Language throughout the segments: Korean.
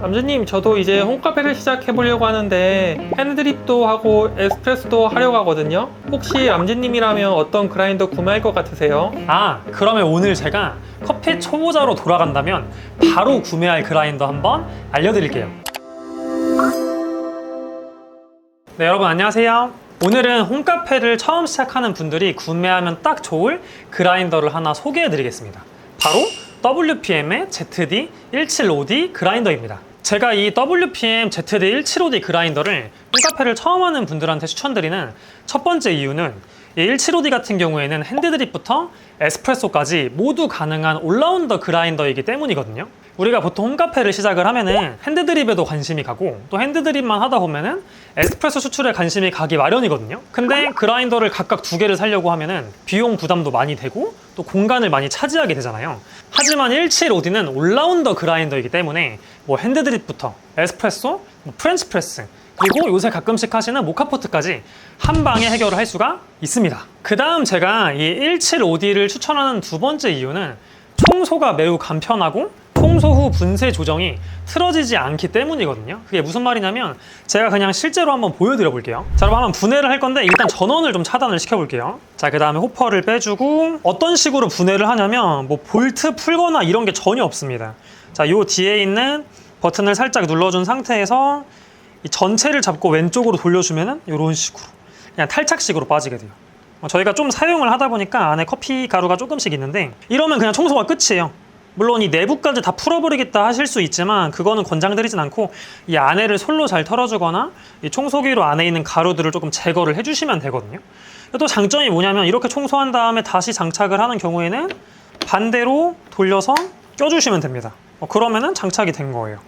남주님, 저도 이제 홈카페를 시작해 보려고 하는데 핸드드립도 하고 에스프레소도 하려고 하거든요. 혹시 남주님이라면 어떤 그라인더 구매할 것 같으세요? 그러면 오늘 제가 커피 초보자로 돌아간다면 바로 구매할 그라인더 한번 알려드릴게요. 네, 여러분 안녕하세요. 오늘은 홈카페를 처음 시작하는 분들이 구매하면 딱 좋을 그라인더를 하나 소개해드리겠습니다. 바로 WPM의 ZD175D 그라인더입니다. 제가 이 WPM ZD175D 그라인더를 홈카페를 처음 하는 분들한테 추천드리는 첫 번째 이유는 이 175D 같은 경우에는 핸드드립부터 에스프레소까지 모두 가능한 올라운더 그라인더이기 때문이거든요. 우리가 보통 홈카페를 시작을 하면은 핸드드립에도 관심이 가고 또 핸드드립만 하다 보면은 에스프레소 수출에 관심이 가기 마련이거든요. 근데 그라인더를 각각 두 개를 사려고 하면은 비용 부담도 많이 되고 또 공간을 많이 차지하게 되잖아요. 하지만 175D는 올라운더 그라인더이기 때문에 뭐 핸드드립부터 에스프레소, 프렌치 프레스, 그리고 요새 가끔씩 하시는 모카포트까지 한 방에 해결을 할 수가 있습니다. 그 다음 제가 이 175D를 추천하는 두 번째 이유는 청소가 매우 간편하고 청소 후 분쇄 조정이 틀어지지 않기 때문이거든요. 그게 무슨 말이냐면 제가 그냥 실제로 한번 보여드려 볼게요. 자, 여러분 한번 분해를 할 건데 일단 전원을 좀 차단을 시켜볼게요. 자, 그 다음에 호퍼를 빼주고 어떤 식으로 분해를 하냐면 뭐 볼트 풀거나 이런 게 전혀 없습니다. 자, 요 뒤에 있는 버튼을 살짝 눌러준 상태에서 이 전체를 잡고 왼쪽으로 돌려주면은 이런 식으로 그냥 탈착식으로 빠지게 돼요. 저희가 좀 사용을 하다 보니까 안에 커피 가루가 조금씩 있는데 이러면 그냥 청소가 끝이에요. 물론 이 내부까지 다 풀어버리겠다 하실 수 있지만 그거는 권장드리진 않고 이 안에를 솔로 잘 털어주거나 이 청소기로 안에 있는 가루들을 조금 제거를 해주시면 되거든요. 또 장점이 뭐냐면 이렇게 청소한 다음에 다시 장착을 하는 경우에는 반대로 돌려서 껴주시면 됩니다. 그러면은 장착이 된 거예요.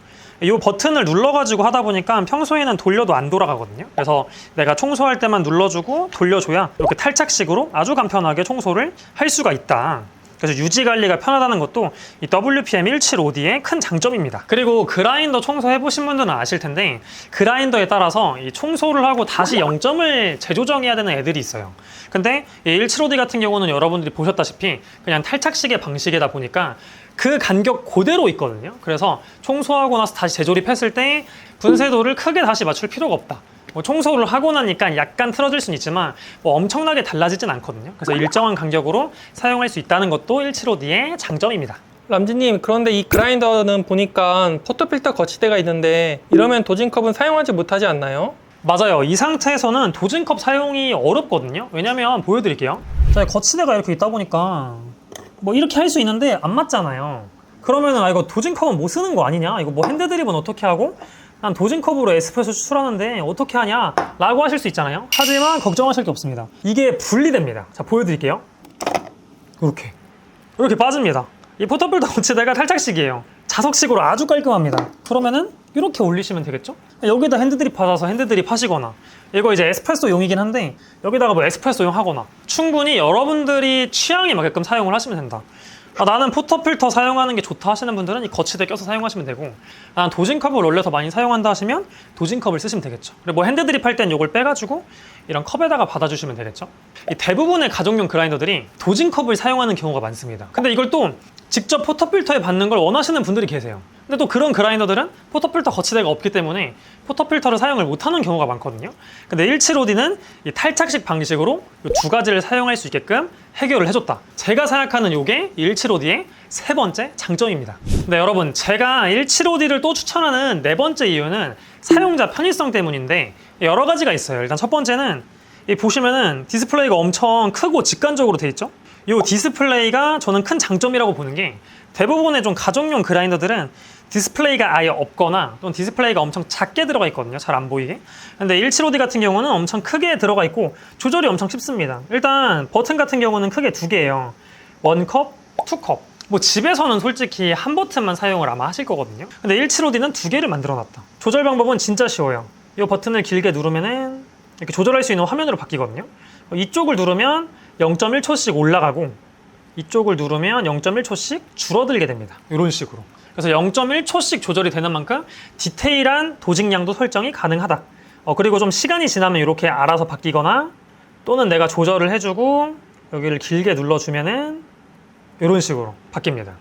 이 버튼을 눌러가지고 하다 보니까 평소에는 돌려도 안 돌아가거든요. 그래서 내가 청소할 때만 눌러주고 돌려줘야 이렇게 탈착식으로 아주 간편하게 청소를 할 수가 있다. 그래서 유지 관리가 편하다는 것도 이 WPM 175D의 큰 장점입니다. 그리고 그라인더 청소해보신 분들은 아실 텐데 그라인더에 따라서 이 청소를 하고 다시 0점을 재조정해야 되는 애들이 있어요. 근데 이 175D 같은 경우는 여러분들이 보셨다시피 그냥 탈착식의 방식이다 보니까 그 간격 그대로 있거든요. 그래서 청소하고 나서 다시 재조립했을 때 분쇄도를 크게 다시 맞출 필요가 없다. 뭐 청소를 하고 나니까 약간 틀어질 수는 있지만 뭐 엄청나게 달라지진 않거든요. 그래서 일정한 간격으로 사용할 수 있다는 것도 175D의 장점입니다. 남주님, 그런데 이 그라인더는 보니까 포토필터 거치대가 있는데 이러면 도징컵은 사용하지 못하지 않나요? 맞아요. 이 상태에서는 도징컵 사용이 어렵거든요. 왜냐면 보여드릴게요. 자, 거치대가 이렇게 있다 보니까 뭐 이렇게 할 수 있는데 안 맞잖아요. 그러면은 이거 도징컵은 못 쓰는 거 아니냐? 이거 뭐 핸드드립은 어떻게 하고 난 도징컵으로 에스프레소 추출하는데 어떻게 하냐? 라고 하실 수 있잖아요. 하지만 걱정하실 게 없습니다. 이게 분리됩니다. 자, 보여드릴게요. 이렇게 빠집니다. 이 포터필터 거치대가 탈착식이에요. 자석식으로 아주 깔끔합니다. 그러면은 이렇게 올리시면 되겠죠? 여기다 핸드드립 받아서 핸드드립 하시거나 이거 이제 에스프레소용이긴 한데 여기다가 뭐 에스프레소용 하거나 충분히 여러분들이 취향에 맞게끔 사용을 하시면 된다. 나는 포터필터 사용하는 게 좋다 하시는 분들은 이 거치대 껴서 사용하시면 되고 나는 도징컵을 원래 더 많이 사용한다 하시면 도징컵을 쓰시면 되겠죠. 그리고 뭐 핸드드립 할 땐 이걸 빼가지고 이런 컵에다가 받아주시면 되겠죠. 이 대부분의 가정용 그라인더들이 도징컵을 사용하는 경우가 많습니다. 근데 이걸 또 직접 포터필터에 받는 걸 원하시는 분들이 계세요. 근데 또 그런 그라인더들은 포터필터 거치대가 없기 때문에 포터필터를 사용을 못하는 경우가 많거든요. 근데 175D는 이 탈착식 방식으로 이 두 가지를 사용할 수 있게끔 해결을 해줬다. 제가 생각하는 이게 175D의 세 번째 장점입니다. 네, 여러분, 제가 175D를 또 추천하는 네 번째 이유는 사용자 편의성 때문인데 여러 가지가 있어요. 일단 첫 번째는 이 보시면은 디스플레이가 엄청 크고 직관적으로 돼 있죠. 이 디스플레이가 저는 큰 장점이라고 보는 게 대부분의 좀 가정용 그라인더들은 디스플레이가 아예 없거나 또는 디스플레이가 엄청 작게 들어가 있거든요. 잘 안 보이게. 근데 175D 같은 경우는 엄청 크게 들어가 있고 조절이 엄청 쉽습니다. 일단 버튼 같은 경우는 크게 두 개예요. 1컵, 2컵. 뭐 집에서는 솔직히 한 버튼만 사용을 아마 하실 거거든요. 근데 175D는 두 개를 만들어 놨다. 조절 방법은 진짜 쉬워요. 이 버튼을 길게 누르면은 이렇게 조절할 수 있는 화면으로 바뀌거든요. 이쪽을 누르면 0.1초씩 올라가고 이쪽을 누르면 0.1초씩 줄어들게 됩니다. 이런 식으로. 그래서 0.1초씩 조절이 되는 만큼 디테일한 도직량도 설정이 가능하다. 그리고 좀 시간이 지나면 이렇게 알아서 바뀌거나 또는 내가 조절을 해주고 여기를 길게 눌러주면은 이런 식으로 바뀝니다.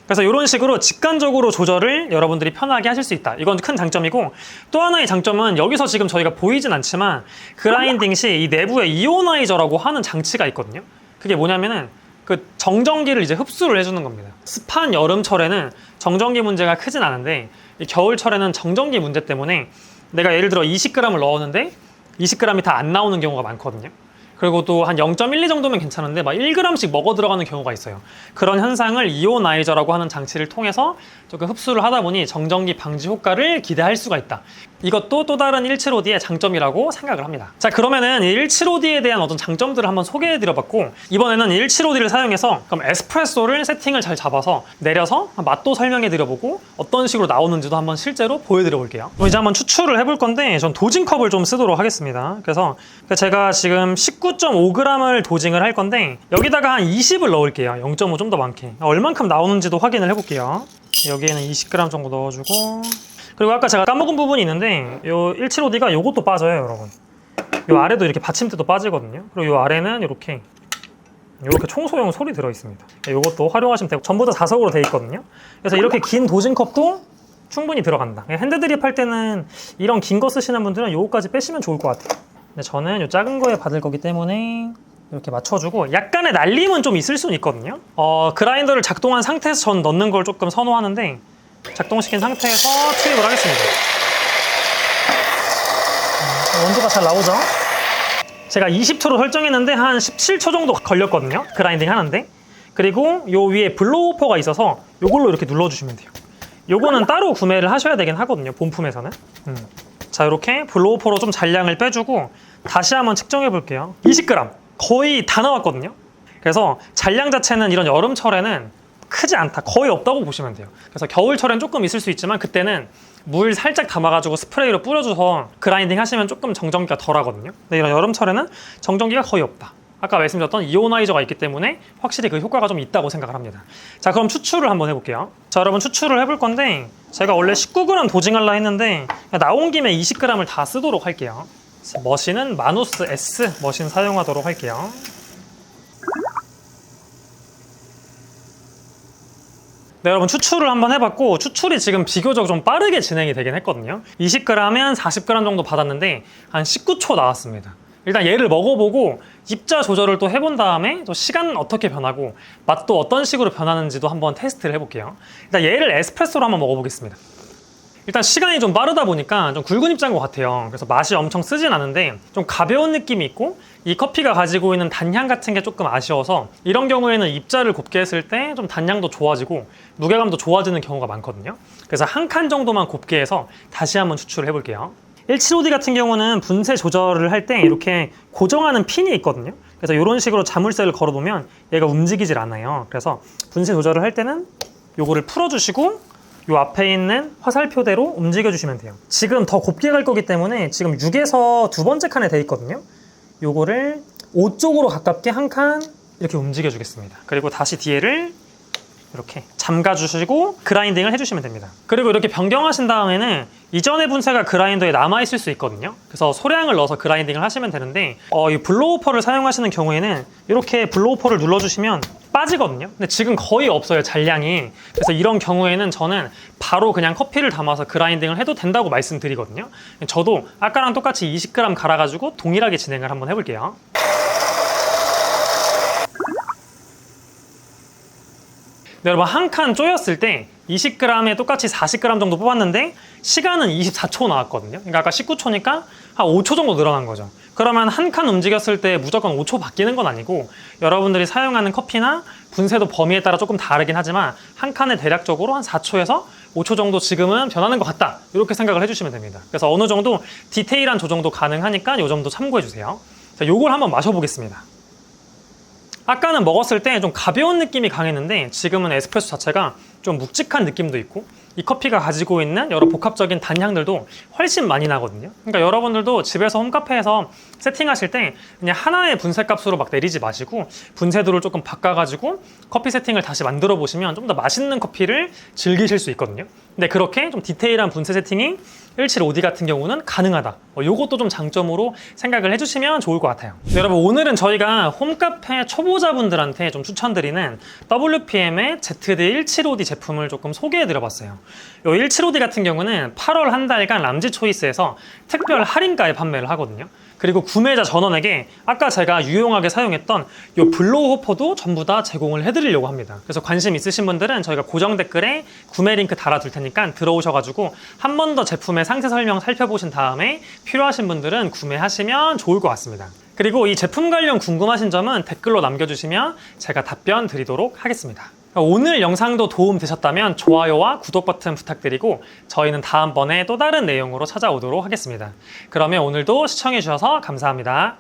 그래서 이런 식으로 직관적으로 조절을 여러분들이 편하게 하실 수 있다. 이건 큰 장점이고, 또 하나의 장점은 여기서 지금 저희가 보이진 않지만 그라인딩 시 이 내부에 이오나이저라고 하는 장치가 있거든요. 그게 뭐냐면은 그 정전기를 이제 흡수를 해주는 겁니다. 습한 여름철에는 정전기 문제가 크진 않은데 이 겨울철에는 정전기 문제 때문에 내가 예를 들어 20g을 넣었는데 20g이 다 안 나오는 경우가 많거든요. 그리고 또 한 0.12 정도면 괜찮은데 막 1g씩 먹어 들어가는 경우가 있어요. 그런 현상을 이오나이저라고 하는 장치를 통해서 조금 흡수를 하다 보니 정전기 방지 효과를 기대할 수가 있다. 이것도 또 다른 175D의 장점이라고 생각을 합니다. 자, 그러면은 175D에 대한 어떤 장점들을 한번 소개해 드려봤고, 이번에는 175D를 사용해서 그럼 에스프레소를 세팅을 잘 잡아서 내려서 맛도 설명해 드려보고 어떤 식으로 나오는지도 한번 실제로 보여드려 볼게요. 이제 한번 추출을 해볼 건데 전 도징컵을 좀 쓰도록 하겠습니다. 그래서 제가 지금 19.5g을 도징을 할 건데 여기다가 한 20을 넣을게요. 0.5 좀 더 많게. 얼만큼 나오는지도 확인을 해볼게요. 여기에는 20g 정도 넣어주고, 그리고 아까 제가 까먹은 부분이 있는데 요 175D가 요것도 빠져요, 여러분. 요 아래도 이렇게 받침대도 빠지거든요. 그리고 요 아래는 이렇게 청소용 솔이 들어있습니다. 요것도 활용하시면 되고, 전부 다 자석으로 되어 있거든요. 그래서 이렇게 긴 도징컵도 충분히 들어간다. 핸드드립 할 때는 이런 긴 거 쓰시는 분들은 요거까지 빼시면 좋을 것 같아요. 근데 저는 요 작은 거에 받을 거기 때문에 이렇게 맞춰주고, 약간의 날림은 좀 있을 수는 있거든요. 그라인더를 작동한 상태에서 전 넣는 걸 조금 선호하는데, 작동시킨 상태에서 투입을 하겠습니다. 원두가 잘 나오죠? 제가 20초로 설정했는데 한 17초 정도 걸렸거든요, 그라인딩 하는데. 그리고 요 위에 블로우퍼가 있어서 요걸로 이렇게 눌러주시면 돼요. 요거는 따로 구매를 하셔야 되긴 하거든요, 본품에서는. 자, 이렇게 블로우퍼로 좀 잔량을 빼주고 다시 한번 측정해 볼게요. 20g 거의 다 나왔거든요. 그래서 잔량 자체는 이런 여름철에는 크지 않다, 거의 없다고 보시면 돼요. 그래서 겨울철엔 조금 있을 수 있지만 그때는 물 살짝 담아가지고 스프레이로 뿌려줘서 그라인딩 하시면 조금 정전기가 덜 하거든요. 근데 이런 여름철에는 정전기가 거의 없다. 아까 말씀드렸던 이오나이저가 있기 때문에 확실히 그 효과가 좀 있다고 생각을 합니다. 자, 그럼 추출을 한번 해볼게요. 자, 여러분, 추출을 해볼 건데 제가 원래 19g 도징하려 했는데 나온 김에 20g을 다 쓰도록 할게요. 머신은 마누스 S 머신 사용하도록 할게요. 네, 여러분, 추출을 한번 해봤고 추출이 지금 비교적 좀 빠르게 진행이 되긴 했거든요. 20g면 40g 정도 받았는데 한 19초 나왔습니다. 일단 얘를 먹어보고 입자 조절을 또 해본 다음에 또 시간은 어떻게 변하고 맛도 어떤 식으로 변하는지도 한번 테스트를 해볼게요. 일단 얘를 에스프레소로 한번 먹어보겠습니다. 일단 시간이 좀 빠르다 보니까 좀 굵은 입자인 것 같아요. 그래서 맛이 엄청 쓰진 않은데 좀 가벼운 느낌이 있고, 이 커피가 가지고 있는 단향 같은 게 조금 아쉬워서 이런 경우에는 입자를 곱게 했을 때 좀 단향도 좋아지고 무게감도 좋아지는 경우가 많거든요. 그래서 한 칸 정도만 곱게 해서 다시 한번 추출을 해볼게요. 175D 같은 경우는 분쇄 조절을 할 때 이렇게 고정하는 핀이 있거든요. 그래서 이런 식으로 자물쇠를 걸어놓으면 얘가 움직이질 않아요. 그래서 분쇄 조절을 할 때는 요거를 풀어주시고 요 앞에 있는 화살표대로 움직여주시면 돼요. 지금 더 곱게 갈 거기 때문에 지금 6에서 두 번째 칸에 돼 있거든요. 요거를 5 쪽으로 가깝게 한 칸 이렇게 움직여 주겠습니다. 그리고 다시 뒤에를 이렇게 잠가주시고 그라인딩을 해주시면 됩니다. 그리고 이렇게 변경하신 다음에는 이전의 분쇄가 그라인더에 남아있을 수 있거든요. 그래서 소량을 넣어서 그라인딩을 하시면 되는데 이 블로우퍼를 사용하시는 경우에는 이렇게 블로우퍼를 눌러주시면 빠지거든요. 근데 지금 거의 없어요, 잔량이. 그래서 이런 경우에는 저는 바로 그냥 커피를 담아서 그라인딩을 해도 된다고 말씀드리거든요. 저도 아까랑 똑같이 20g 갈아가지고 동일하게 진행을 한번 해볼게요. 네, 여러분, 한 칸 쪼였을 때 20g에 똑같이 40g 정도 뽑았는데 시간은 24초 나왔거든요. 그러니까 아까 19초니까 한 5초 정도 늘어난 거죠. 그러면 한 칸 움직였을 때 무조건 5초 바뀌는 건 아니고 여러분들이 사용하는 커피나 분쇄도 범위에 따라 조금 다르긴 하지만 한 칸에 대략적으로 한 4초에서 5초 정도 지금은 변하는 것 같다, 이렇게 생각을 해주시면 됩니다. 그래서 어느 정도 디테일한 조정도 가능하니까 이 정도 참고해주세요. 자, 요걸 한번 마셔보겠습니다. 아까는 먹었을 때 좀 가벼운 느낌이 강했는데 지금은 에스프레소 자체가 좀 묵직한 느낌도 있고 이 커피가 가지고 있는 여러 복합적인 단향들도 훨씬 많이 나거든요. 그러니까 여러분들도 집에서 홈카페에서 세팅하실 때 그냥 하나의 분쇄 값으로 막 내리지 마시고 분쇄도를 조금 바꿔가지고 커피 세팅을 다시 만들어 보시면 좀 더 맛있는 커피를 즐기실 수 있거든요. 근데 그렇게 좀 디테일한 분쇄 세팅이 175D 같은 경우는 가능하다. 요것도 좀 장점으로 생각을 해주시면 좋을 것 같아요. 네, 여러분 오늘은 저희가 홈카페 초보자분들한테 좀 추천드리는 WPM의 ZD175D 제품을 조금 소개해드려봤어요. 이 175D 같은 경우는 8월 한 달간 람지 초이스에서 특별 할인가에 판매를 하거든요. 그리고 구매자 전원에게 아까 제가 유용하게 사용했던 이 블로우 호퍼도 전부 다 제공을 해드리려고 합니다. 그래서 관심 있으신 분들은 저희가 고정 댓글에 구매 링크 달아둘 테니까 들어오셔가지고 한 번 더 제품의 상세 설명 살펴보신 다음에 필요하신 분들은 구매하시면 좋을 것 같습니다. 그리고 이 제품 관련 궁금하신 점은 댓글로 남겨주시면 제가 답변 드리도록 하겠습니다. 오늘 영상도 도움 되셨다면 좋아요와 구독 버튼 부탁드리고 저희는 다음번에 또 다른 내용으로 찾아오도록 하겠습니다. 그러면 오늘도 시청해 주셔서 감사합니다.